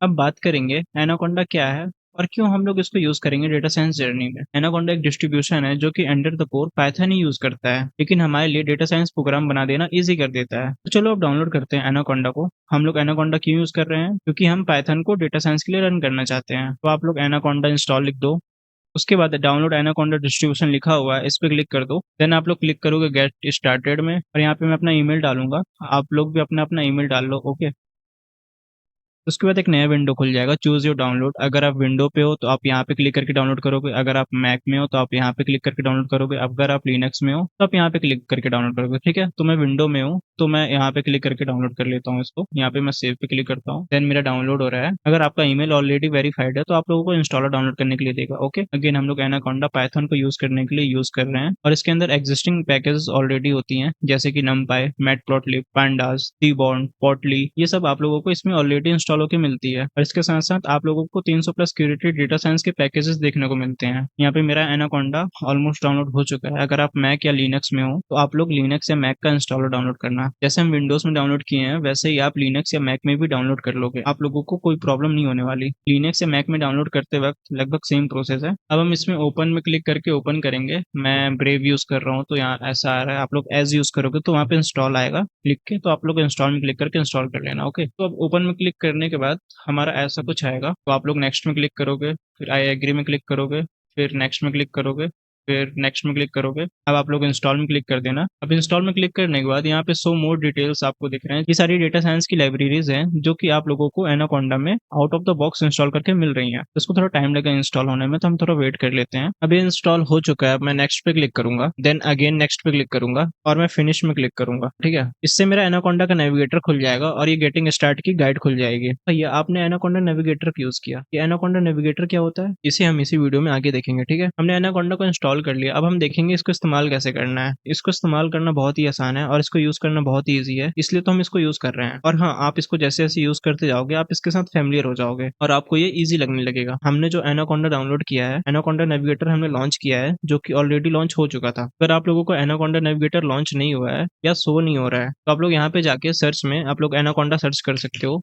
अब बात करेंगे एनाकोंडा क्या है और क्यों हम लोग इसको यूज करेंगे डेटा साइंस जर्नी में। एनाकोंडा एक डिस्ट्रीब्यूशन है जो कि under the core Python he use करता है, लेकिन हमारे लिए डेटा साइंस प्रोग्राम बना देना इजी कर देता है। तो चलो अब डाउनलोड करते हैं एनाकोंडा को। हम लोग एनाकोंडा क्यों यूज कर रहे हैं? क्योंकि हम पाइथन को डेटा साइंस के लिए रन करना चाहते हैं। तो आप लोग एनाकोंडा इंस्टॉल लिख दो। उसके बाद डाउनलोड एनाकोंडा डिस्ट्रीब्यूशन लिखा हुआ है, इस पे क्लिक कर दो। देन आप लोग क्लिक करोगे गेट स्टार्टेड में, और यहाँ पे मैं अपना ईमेल डालूंगा। आप लोग भी अपना अपना ईमेल डाल लो। ओके। उसके बाद एक नया विंडो खुल जाएगा, चूज योर डाउनलोड। अगर आप विंडो पे हो तो आप यहाँ पे क्लिक करके डाउनलोड करोगे, अगर आप मैक में हो तो आप यहाँ पे क्लिक करके डाउनलोड करोगे, अगर आप लिनक्स में हो तो आप यहाँ पे क्लिक करके डाउनलोड करोगे। ठीक है, तो मैं विंडो में हूँ तो मैं यहाँ पे क्लिक करके डाउनलोड कर लेता हूँ इसको। यहाँ पे मैं सेव पे क्लिक करता हूँ, देन मेरा डाउनलोड हो रहा है। अगर आपका ईमेल ऑलरेडी वेरीफाइड है तो आप लोगों को इंस्टॉलर डाउनलोड करने के लिए देगा। ओके, अगेन हम लोग एनाकोंडा पाइथन को यूज करने के लिए यूज कर रहे हैं, और इसके अंदर एग्जिस्टिंग पैकेज ऑलरेडी होती हैं, जैसे कि numpy, मैटप्लॉटलिब, pandas, seaborn, पॉटली। ये सब आप लोगों को इसमें ऑलरेडी इंस्टॉल होकर मिलती है, और इसके साथ साथ आप लोगों को 300 प्लस क्यूरेटेड डेटा साइंस के पैकेजेस देखने को मिलते हैं। यहाँ पे मेरा एनाकोंडा ऑलमोस्ट डाउनलोड हो चुका है। अगर आप मैक या लिनक्स में हो तो आप लोग लिनक्स या मैक का इंस्टॉलर डाउनलोड करना। जैसे हम विंडोज में डाउनलोड किए हैं वैसे ही आप लिनक्स या मैक में भी डाउनलोड कर लोगे, आप लोगों को कोई प्रॉब्लम नहीं होने वाली। लिनक्स या मैक में डाउनलोड करते वक्त लगभग सेम प्रोसेस है। अब हम इसमें ओपन में क्लिक करके ओपन करेंगे। मैं ब्रेव यूज कर रहा हूँ तो यहाँ ऐसा आ रहा है। आप लोग एज यूज करोगे तो वहाँ पे इंस्टॉल आएगा क्लिक के, तो आप लोग इंस्टॉल में क्लिक करके इंस्टॉल कर लेना। ओके, तो अब ओपन में क्लिक करने के बाद हमारा ऐसा कुछ आएगा, तो आप लोग नेक्स्ट में क्लिक करोगे, फिर आई एग्री में क्लिक करोगे, फिर नेक्स्ट में क्लिक करोगे, फिर नेक्स्ट में क्लिक करोगे। अब आप लोग इंस्टॉल में क्लिक कर देना। अब इंस्टॉल में क्लिक करने के बाद यहाँ पे सो मोर डिटेल्स आपको दिख रहे हैं। ये सारी डेटा साइंस की लाइब्रेरीज हैं जो कि आप लोगों को एनाकोंडा में out of the box install करके मिल रही हैं। तो इसको थोड़ा टाइम लगेगा इंस्टॉल होने में, तो हम थोड़ा वेट कर लेते हैं। अब ये इंस्टॉल हो चुका है। अब मैं नेक्स्ट पे क्लिक करूंगा, देन अगेन नेक्स्ट पे क्लिक करूंगा, और मैं फिनिश में क्लिक करूंगा। ठीक है, इससे मेरा एनाकोंडा का नेविगेटर खुल जाएगा और ये गेटिंग स्टार्ट की गाइड खुल जाएगी। भैया आपने एनाकोंडा नेविगेटर यूज किया, ये एनाकोंडा नेविगेटर क्या होता है इसे हम इसी वीडियो में आगे देखेंगे। ठीक है, हमने एनाकोंडा को इंस्टॉल कर लिया। अब हम देखेंगे इसको इस्तेमाल कैसे करना है। इसको इस्तेमाल करना बहुत ही आसान है और इसको यूज करना बहुत ही ईजी है, इसलिए तो हम इसको यूज कर रहे हैं। और हाँ, आप इसको जैसे जैसे यूज करते जाओगे आप इसके साथ फेमिलियर हो जाओगे और आपको ये ईजी लगने लगेगा। हमने जो एनाकोंडा डाउनलोड किया है, एनाकोंडा नेविगेटर हमने लॉन्च किया है, जो कि ऑलरेडी लॉन्च हो चुका था। अगर आप लोगों को एनाकोंडा नेविगेटर लॉन्च नहीं हुआ है या शो नहीं हो रहा है तो आप लोग यहाँ पे जाके सर्च में आप लोग एनाकोंडा सर्च कर सकते हो।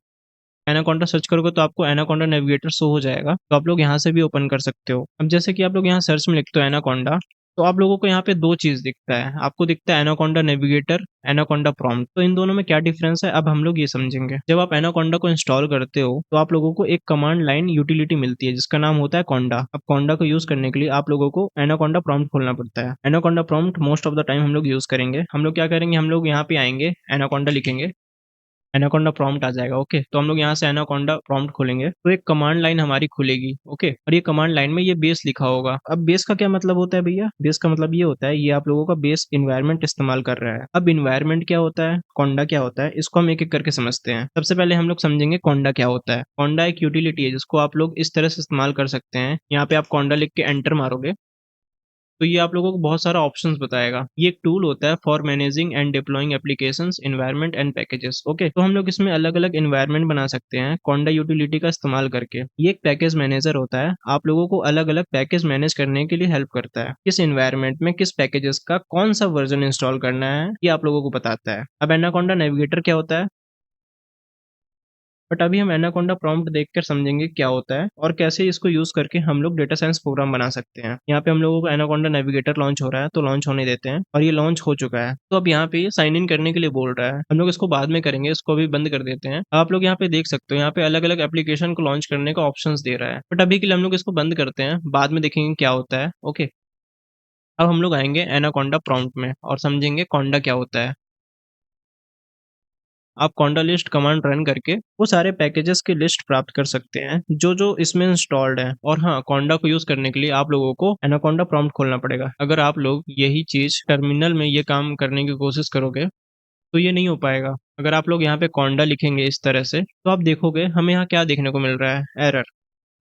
एनाकोंडा सर्च करोगे तो आपको एनाकोंडा नेविगेटर शो हो जाएगा, तो आप लोग यहाँ से भी ओपन कर सकते हो। अब जैसे कि आप लोग यहाँ सर्च में लिखते हो एनाकोंडा, तो आप लोगों को यहाँ पे दो चीज दिखता है। आपको दिखता है एनाकोंडा नेविगेटर, एनाकोंडा प्रॉम्प्ट। तो इन दोनों में क्या डिफरेंस है अब हम लोग ये समझेंगे। जब आप एनाकोंडा को इंस्टॉल करते हो तो आप लोगों को एक कमांड लाइन यूटिलिटी मिलती है जिसका नाम होता है कोंडा। अब कोंडा को यूज करने के लिए आप लोगों को एनाकोंडा प्रॉम्प्ट खोलना पड़ता है। Anaconda prompt most of the time हम लोग यूज करेंगे। हम लोग क्या करेंगे, हम लोग यहाँ पे आएंगे, एनाकोंडा लिखेंगे, एनाकोंडा प्रॉम्प्ट आ जाएगा। ओके, तो हम लोग यहाँ से एनाकोंडा प्रॉम्प्ट खोलेंगे तो एक कमांड लाइन हमारी खुलेगी। ओके, और ये कमांड लाइन में ये बेस लिखा होगा। अब बेस का क्या मतलब होता है भैया? बेस का मतलब ये होता है, ये आप लोगों का बेस इन्वायरमेंट इस्तेमाल कर रहा है। अब इन्वायरमेंट क्या होता है, कोंडा क्या होता है, इसको हम एक एक करके समझते हैं। सबसे पहले हम लोग समझेंगे कोंडा क्या होता है। कोंडा एक यूटिलिटी है जिसको आप लोग इस तरह से इस्तेमाल कर सकते हैं। यहाँ पे आप कोंडा लिख के एंटर मारोगे तो ये आप लोगों को बहुत सारा ऑप्शंस बताएगा। ये एक टूल होता है for managing and deploying applications, environment and packages. Okay, तो हम लोग इसमें अलग अलग एनवायरनमेंट बना सकते हैं कोंडा यूटिलिटी का इस्तेमाल करके। ये एक पैकेज मैनेजर होता है, आप लोगों को अलग अलग पैकेज मैनेज करने के लिए हेल्प करता है। किस एनवायरनमेंट में किस पैकेजेस का कौन सा वर्जन इंस्टॉल करना है ये आप लोगों को बताता है। अब एनाकोंडा नेविगेटर क्या होता है, बट अभी हम एनाकोंडा प्रॉम्प्ट देखकर समझेंगे क्या होता है और कैसे इसको यूज करके हम लोग डेटा साइंस प्रोग्राम बना सकते हैं। यहाँ पे हम लोगों को एनाकोंडा नेविगेटर लॉन्च हो रहा है तो लॉन्च होने देते हैं, और ये लॉन्च हो चुका है। तो अब यहाँ पे साइन इन करने के लिए बोल रहा है, हम लोग इसको बाद में करेंगे, इसको अभी बंद कर देते हैं। आप लोग यहाँ पे देख सकते हो, यहाँ पे अलग अलग एप्लीकेशन को लॉन्च करने का ऑप्शन दे रहा है, बट अभी के लिए हम लोग इसको बंद करते हैं, बाद में देखेंगे क्या होता है। ओके, अब हम लोग आएंगे एनाकोंडा प्रॉम्प्ट में और समझेंगे कोंडा क्या होता है। आप कोंडा लिस्ट कमांड रन करके वो सारे पैकेजेस की लिस्ट प्राप्त कर सकते हैं जो जो इसमें इंस्टॉल्ड है। और हाँ, कोंडा को यूज करने के लिए आप लोगों को एनाकोंडा प्रॉम्प्ट खोलना पड़ेगा। अगर आप लोग यही चीज टर्मिनल में ये काम करने की कोशिश करोगे तो ये नहीं हो पाएगा। अगर आप लोग यहाँ पे कोंडा लिखेंगे इस तरह से तो आप देखोगे हमें यहाँ क्या देखने को मिल रहा है, एरर।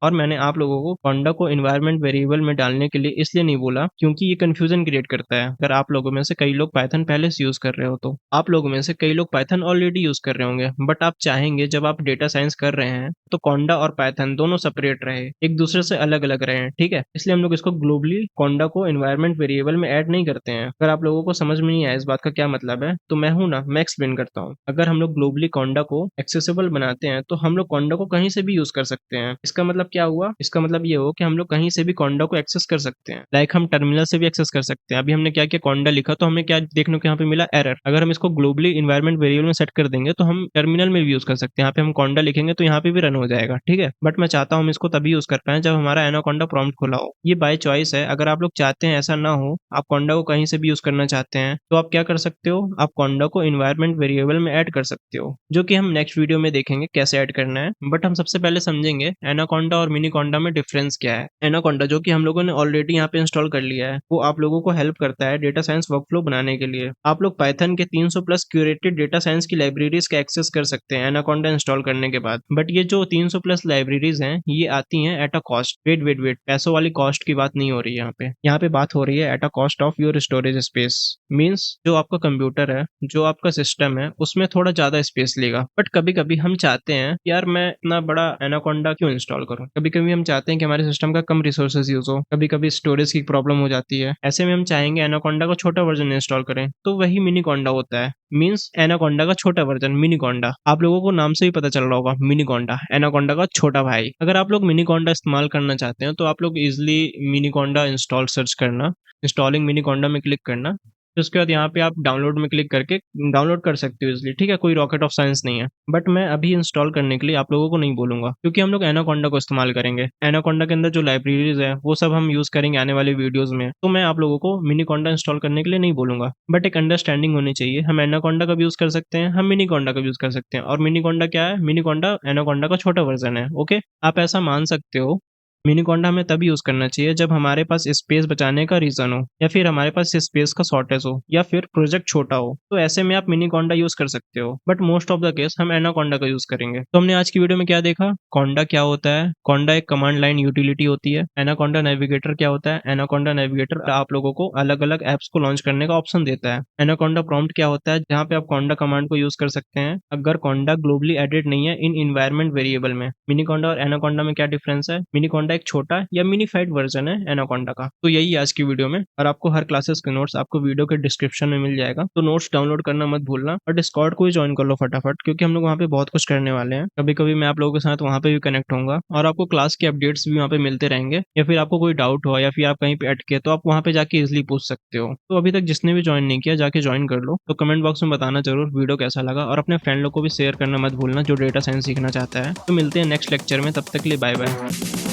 और मैंने आप लोगों को कॉन्डा को एनवायरनमेंट वेरिएबल में डालने के लिए इसलिए नहीं बोला क्योंकि ये कंफ्यूजन क्रिएट करता है। अगर आप लोगों में से कई लोग पाइथन पहले से यूज कर रहे हो तो आप लोगों में से कई लोग पाइथन ऑलरेडी यूज कर रहे होंगे, बट आप चाहेंगे जब आप डेटा साइंस कर रहे हैं तो कॉन्डा और पाइथन दोनों सेपरेट रहे, एक दूसरे से अलग अलग रहे, ठीक है। इसलिए हम लोग इसको ग्लोबली कॉन्डा को एनवायरनमेंट वेरिएबल में ऐड नहीं करते हैं। अगर आप लोगों को समझ में नहीं आया इस बात का क्या मतलब है तो मैं हूं ना, मैं एक्सप्लेन करता हूँ। अगर हम लोग ग्लोबली कॉन्डा को एक्सेसिबल बनाते हैं तो हम लोग कॉन्डा को कहीं से भी यूज कर सकते हैं। इसका मतलब क्या हुआ? इसका मतलब ये हो कि हम लोग कहीं से भी कॉन्डा को एक्सेस कर सकते हैं। लाइक हम टर्मिनल से भी एक्सेस कर सकते हैं। अभी हमने क्या किया, कॉन्डा लिखा तो हमें क्या देखने को यहाँ पे मिला, एरर। अगर हम इसको ग्लोबली इन्वायरमेंट वेरिएबल में सेट कर देंगे तो हम टर्मिनल में भी यूज कर सकते हैं। यहाँ पे हम कॉन्डा लिखेंगे तो यहाँ पे भी रन हो जाएगा, ठीक है। बट मैं चाहता हूँ हम इसको तभी यूज कर पाए जब हमारा एनाकोंडा प्रॉम्प्ट खुला हो। ये बाय चॉइस है। अगर आप लोग चाहते हैं ऐसा ना हो, आप कॉन्डा को कहीं से भी यूज करना चाहते हैं तो आप क्या कर सकते हो, आप कॉन्डा को इन्वायरमेंट वेरिएबल में ऐड कर सकते हो, जो कि हम नेक्स्ट वीडियो में देखेंगे कैसे ऐड करना है। बट हम सबसे पहले समझेंगे एनाकोंडा और मिनी कॉन्डा में डिफरेंस क्या है। एनाकोंडा जो कि हम लोगों ने ऑलरेडी यहाँ पे इंस्टॉल कर लिया है, वो आप लोगों को हेल्प करता है डेटा साइंस वर्कफ्लो बनाने के लिए। आप लोग पाइथन के 300 प्लस क्यूरेटेड डेटा साइंस की लाइब्रेरीज का एक्सेस कर सकते हैं एनाकोंडा इंस्टॉल करने के बाद। बट ये जो 300 प्लस लाइब्रेरीज हैं ये आती हैं एट अ कॉस्ट। वेट, पैसों वाली कॉस्ट की बात नहीं हो रही है यहाँ पे बात हो रही है at a cost of your storage space. Means जो आपका कंप्यूटर है, जो आपका सिस्टम है, उसमें थोड़ा ज्यादा स्पेस लेगा। बट कभी कभी हम चाहते हैं यार मैं इतना बड़ा एनाकोंडा क्यों इंस्टॉल करूं। कभी कभी हम चाहते हैं कि हमारे सिस्टम का कम रिसोर्सेज यूज हो, कभी कभी स्टोरेज की प्रॉब्लम हो जाती है। ऐसे में हम चाहेंगे एनाकोंडा का छोटा वर्जन इंस्टॉल करें, तो वही मिनी कॉन्डा होता है। मीन्स एनाकोंडा का छोटा वर्जन मिनी कॉन्डा। आप लोगों को नाम से भी पता चल रहा होगा, मिनी कॉन्डा एनाकोंडा का छोटा भाई। अगर आप लोग मिनी कॉन्डा इस्तेमाल करना चाहते हैं तो आप लोग इजिली मिनी कॉन्डा इंस्टॉल सर्च करना, इंस्टॉलिंग मिनी कॉन्डा में क्लिक करना, फिर उसके बाद यहाँ पे आप डाउनलोड में क्लिक करके डाउनलोड कर सकते हो इजिली, ठीक है। कोई रॉकेट ऑफ साइंस नहीं है। बट मैं अभी इंस्टॉल करने के लिए आप लोगों को नहीं बोलूंगा क्योंकि हम लोग एनाकोंडा को इस्तेमाल करेंगे। एनाकोंडा के अंदर जो लाइब्रेरीज है वो सब हम यूज करेंगे आने वाले वीडियोज में, तो मैं आप लोगों को मिनी कॉन्डा इंस्टॉल करने के लिए नहीं बोलूंगा। बट एक अंडरस्टैंडिंग होनी चाहिए, हम एनाकोंडा का भी यूज कर सकते हैं, हम मिनी कॉन्डा का भी यूज कर सकते हैं। और मिनी कॉन्डा क्या है, मिनी कॉन्डा एनाकोंडा का छोटा वर्जन है, ओके। आप ऐसा मान सकते हो। मिनी कॉन्डा हमें तभी यूज करना चाहिए जब हमारे पास स्पेस बचाने का रीजन हो, या फिर हमारे पास स्पेस का शॉर्टेज हो, या फिर प्रोजेक्ट छोटा हो, तो ऐसे में आप मिनी कॉन्डा यूज कर सकते हो। But most of the case हम एनाकोंडा का यूज करेंगे। तो हमने आज की वीडियो में क्या देखा, कॉन्डा क्या होता है। कॉन्डा एक कमांड लाइन यूटिलिटी होती है। एनाकोंडा नेविगेटर क्या होता है, एनाकोंडा नेविगेटर आप लोगों को अलग अलग एप्स को लॉन्च करने का ऑप्शन देता है। एनाकोंडा प्रॉम्प्ट क्या होता है, जहाँ पे आप कॉन्डा कमांड को यूज कर सकते हैं अगर कॉन्डा ग्लोबली एडेड नहीं है इन इन्वायरमेंट वेरिएबल में। मिनी कॉन्डा और एनाकोंडा में क्या डिफरेंस है, मिनी कॉन्डा एक छोटा या मिनीफाइड वर्जन है एनाकोंडा का। तो यही आज की वीडियो में, और आपको हर क्लासेस के नोट्स आपको वीडियो के डिस्क्रिप्शन में मिल जाएगा, तो नोट्स डाउनलोड करना मत भूलना। और डिस्कॉर्ड को भी ज्वाइन कर लो फटाफट, क्योंकि हम लोग वहाँ पे बहुत कुछ करने वाले हैं। कभी कभी मैं आप लोगों के साथ वहाँ पे भी कनेक्ट होऊंगा और आपको क्लास के अपडेट्स भी वहाँ पे मिलते रहेंगे। या फिर आपको कोई डाउट हो या फिर आप कहीं पे अटके तो आप वहाँ पे जाके इजिली पूछ सकते हो। तो अभी तक जिसने भी ज्वाइन नहीं किया जाके ज्वाइन कर लो। तो कमेंट बॉक्स में बताना जरूर वीडियो कैसा लगा, और अपने फ्रेंड लोग को भी शेयर करना मत भूलना जो डेटा साइंस सीखना चाहता है। तो मिलते हैं नेक्स्ट लेक्चर में, तब तक के लिए बाय बाय।